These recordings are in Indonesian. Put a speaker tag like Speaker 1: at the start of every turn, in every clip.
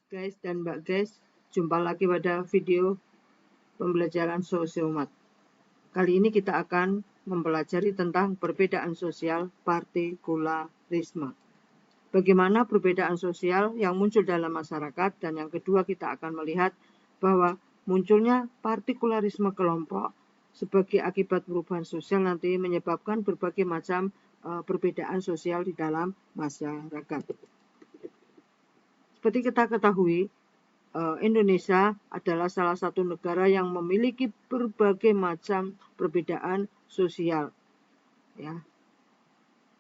Speaker 1: Guys dan Mbak guys, jumpa lagi pada video pembelajaran sosiomat. Kali ini kita akan mempelajari tentang perbedaan sosial partikularisme. Bagaimana perbedaan sosial yang muncul dalam masyarakat, dan yang kedua kita akan melihat bahwa munculnya partikularisme kelompok sebagai akibat perubahan sosial nanti menyebabkan berbagai macam perbedaan sosial di dalam masyarakat. Seperti kita ketahui, Indonesia adalah salah satu negara yang memiliki berbagai macam perbedaan sosial. Ya.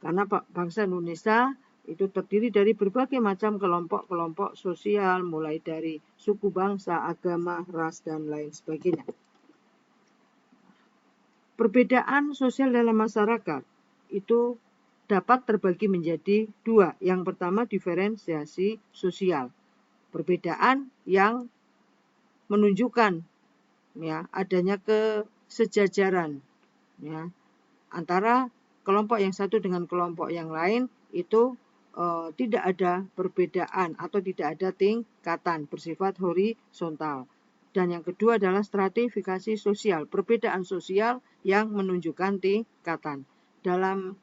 Speaker 1: Karena bangsa Indonesia itu terdiri dari berbagai macam kelompok-kelompok sosial, mulai dari suku, bangsa, agama, ras, dan lain sebagainya. Perbedaan sosial dalam masyarakat itu dapat terbagi menjadi dua. Yang pertama, diferensiasi sosial. Perbedaan yang menunjukkan adanya kesejajaran antara kelompok yang satu dengan kelompok yang lain itu tidak ada perbedaan atau tidak ada tingkatan, bersifat horizontal. Dan yang kedua adalah stratifikasi sosial, perbedaan sosial yang menunjukkan tingkatan. Dalam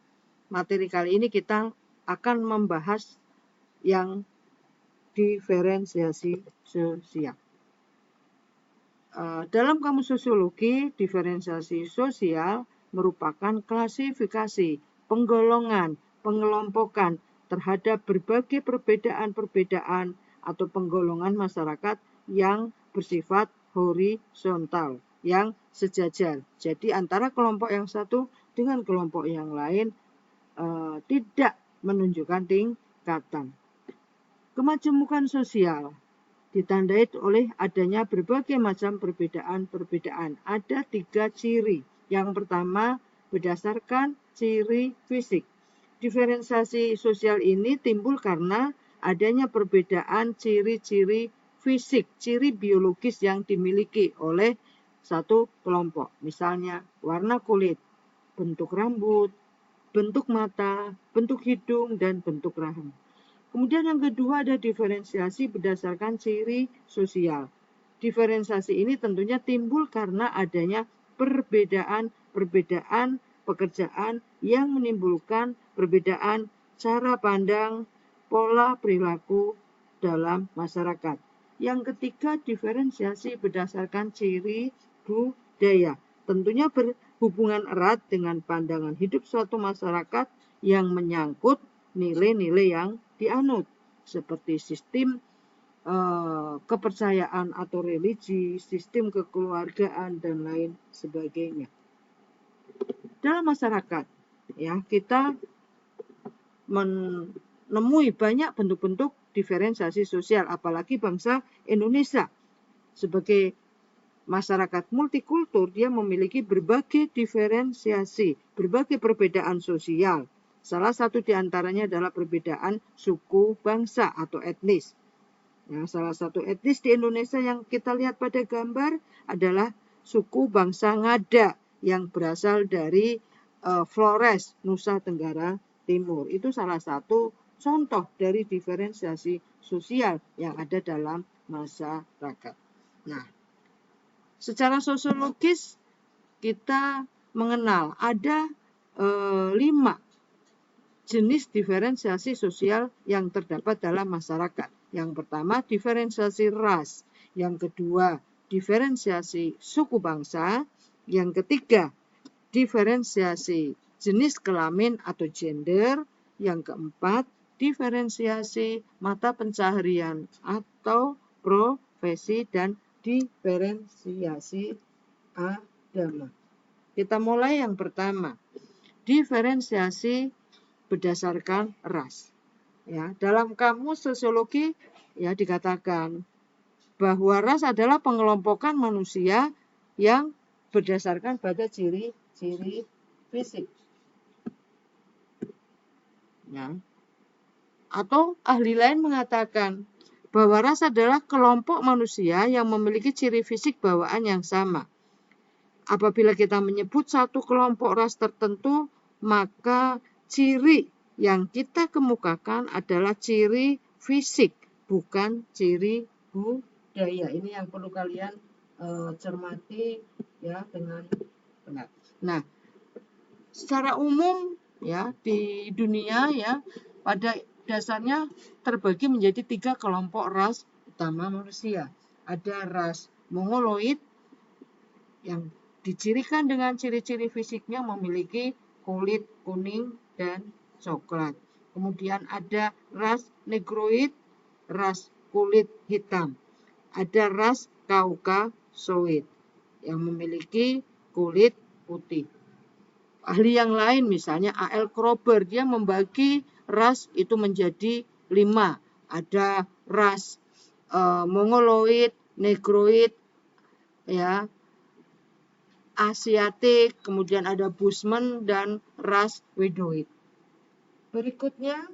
Speaker 1: materi kali ini kita akan membahas yang diferensiasi sosial. Dalam kamus sosiologi, diferensiasi sosial merupakan klasifikasi, penggolongan, pengelompokan terhadap berbagai perbedaan-perbedaan atau penggolongan masyarakat yang bersifat horizontal, yang sejajar. Jadi antara kelompok yang satu dengan kelompok yang lain tidak menunjukkan tingkatan. Kemajemukan sosial ditandai oleh adanya berbagai macam perbedaan-perbedaan. Ada 3 ciri. Yang pertama, berdasarkan ciri fisik. Diferensiasi sosial ini timbul karena adanya perbedaan ciri-ciri fisik, ciri biologis yang dimiliki oleh satu kelompok. Misalnya, warna kulit, bentuk rambut, bentuk mata, bentuk hidung, dan bentuk rahang. Kemudian yang kedua ada diferensiasi berdasarkan ciri sosial. Diferensiasi ini tentunya timbul karena adanya perbedaan pekerjaan yang menimbulkan perbedaan cara pandang, pola perilaku dalam masyarakat. Yang ketiga, diferensiasi berdasarkan ciri budaya. Tentunya berhubungan erat dengan pandangan hidup suatu masyarakat yang menyangkut nilai-nilai yang dianut, seperti sistem kepercayaan atau religi, sistem kekeluargaan, dan lain sebagainya. Dalam masyarakat, kita menemui banyak bentuk-bentuk diferensiasi sosial, apalagi bangsa Indonesia. Sebagai masyarakat multikultur, dia memiliki berbagai diferensiasi, berbagai perbedaan sosial. Salah satu di antaranya adalah perbedaan suku bangsa atau etnis. Salah satu etnis di Indonesia yang kita lihat pada gambar adalah suku bangsa Ngada yang berasal dari Flores, Nusa Tenggara Timur. Itu salah satu contoh dari diferensiasi sosial yang ada dalam masyarakat. Nah, secara sosiologis kita mengenal ada 5 jenis diferensiasi sosial yang terdapat dalam masyarakat. Yang pertama, diferensiasi ras. Yang kedua, diferensiasi suku bangsa. Yang ketiga, diferensiasi jenis kelamin atau gender. Yang keempat, diferensiasi mata pencaharian atau profesi, dan diferensiasi agama. Kita mulai yang pertama, diferensiasi berdasarkan ras. Dalam kamus sosiologi dikatakan bahwa ras adalah pengelompokan manusia yang berdasarkan pada ciri-ciri fisik. Atau ahli lain mengatakan bahwa ras adalah kelompok manusia yang memiliki ciri fisik bawaan yang sama. Apabila kita menyebut satu kelompok ras tertentu, maka ciri yang kita kemukakan adalah ciri fisik bukan ciri budaya. Ini yang perlu kalian cermati ya dengan benar. Nah, secara umum ya di dunia ya pada dasarnya terbagi menjadi 3 kelompok ras utama manusia. Ada ras Mongoloid yang dicirikan dengan ciri-ciri fisiknya memiliki kulit kuning dan coklat. Kemudian ada ras Negroid, ras kulit hitam. Ada ras Caucasoid yang memiliki kulit putih. Ahli yang lain misalnya A.L. Kroeber, dia membagi ras itu menjadi 5. Ada ras Mongoloid, Negroid, ya, Asiatik, kemudian ada Bushman dan ras Wedoid. Berikutnya,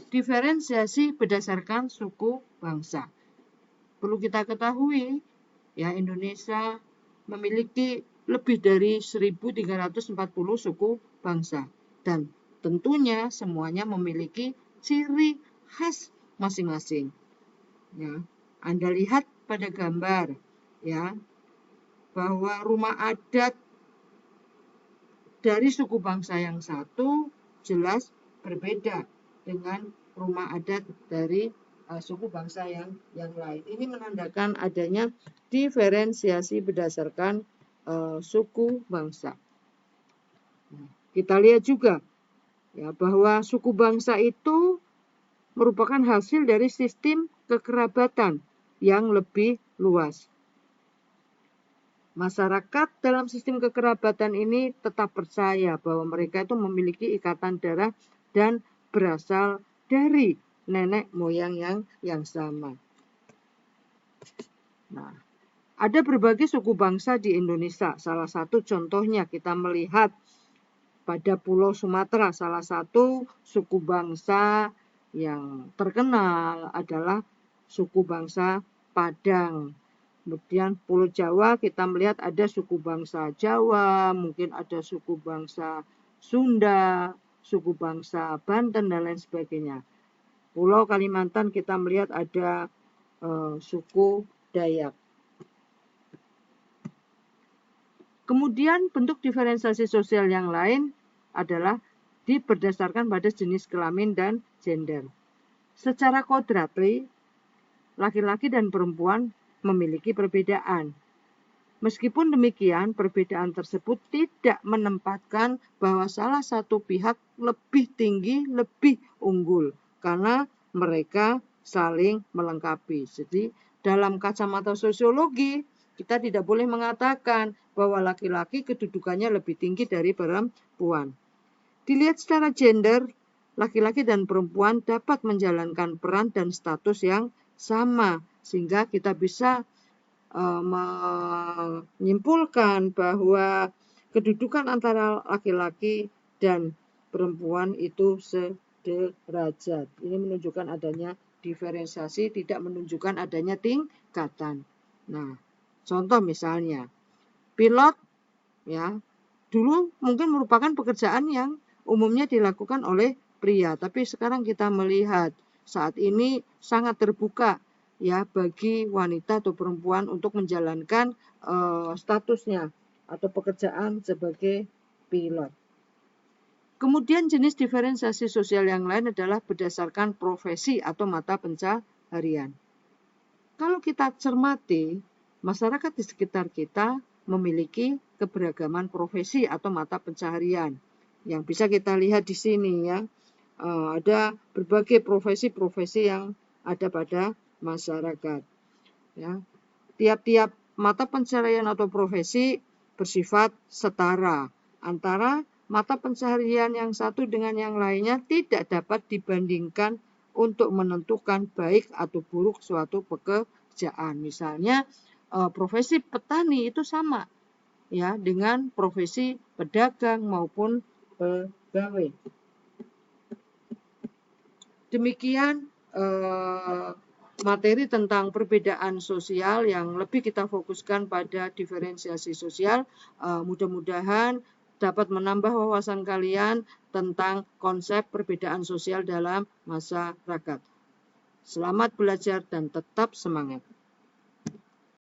Speaker 1: diferensiasi berdasarkan suku bangsa. Perlu kita ketahui, ya Indonesia memiliki lebih dari 1.340 suku bangsa dan tentunya semuanya memiliki ciri khas masing-masing. Ya, Anda lihat pada gambar ya bahwa rumah adat dari suku bangsa yang satu jelas berbeda dengan rumah adat dari suku bangsa yang lain. Ini menandakan adanya diferensiasi berdasarkan suku bangsa. Nah, kita lihat juga ya bahwa suku bangsa itu merupakan hasil dari sistem kekerabatan yang lebih luas. Masyarakat dalam sistem kekerabatan ini tetap percaya bahwa mereka itu memiliki ikatan darah dan berasal dari nenek moyang yang sama. Nah, ada berbagai suku bangsa di Indonesia. Salah satu contohnya kita melihat pada Pulau Sumatera, salah satu suku bangsa yang terkenal adalah suku bangsa Padang. Kemudian Pulau Jawa kita melihat ada suku bangsa Jawa, mungkin ada suku bangsa Sunda, suku bangsa Banten dan lain sebagainya. Pulau Kalimantan kita melihat ada suku Dayak. Kemudian bentuk diferensiasi sosial yang lain adalah berdasarkan pada jenis kelamin dan gender. Secara kodrati, laki-laki dan perempuan memiliki perbedaan. Meskipun demikian, perbedaan tersebut tidak menempatkan bahwa salah satu pihak lebih tinggi, lebih unggul, karena mereka saling melengkapi. Jadi, dalam kacamata sosiologi, kita tidak boleh mengatakan bahwa laki-laki kedudukannya lebih tinggi dari perempuan. Dilihat secara gender, laki-laki dan perempuan dapat menjalankan peran dan status yang sama, sehingga kita bisa menyimpulkan bahwa kedudukan antara laki-laki dan perempuan itu sederajat. Ini menunjukkan adanya diferensiasi, tidak menunjukkan adanya tingkatan. Nah, contoh misalnya, pilot ya, dulu mungkin merupakan pekerjaan yang umumnya dilakukan oleh pria, tapi sekarang kita melihat saat ini sangat terbuka ya bagi wanita atau perempuan untuk menjalankan statusnya atau pekerjaan sebagai pilot. Kemudian jenis diferensiasi sosial yang lain adalah berdasarkan profesi atau mata pencaharian. Kalau kita cermati, masyarakat di sekitar kita memiliki keberagaman profesi atau mata pencaharian. Yang bisa kita lihat di sini ya, ada berbagai profesi-profesi yang ada pada masyarakat. Ya. Tiap-tiap mata pencaharian atau profesi bersifat setara. Antara mata pencaharian yang satu dengan yang lainnya tidak dapat dibandingkan untuk menentukan baik atau buruk suatu pekerjaan. Misalnya profesi petani itu sama ya dengan profesi pedagang maupun pegawai. Demikian materi tentang perbedaan sosial yang lebih kita fokuskan pada diferensiasi sosial. Mudah-mudahan dapat menambah wawasan kalian tentang konsep perbedaan sosial dalam masyarakat. Selamat belajar dan tetap semangat.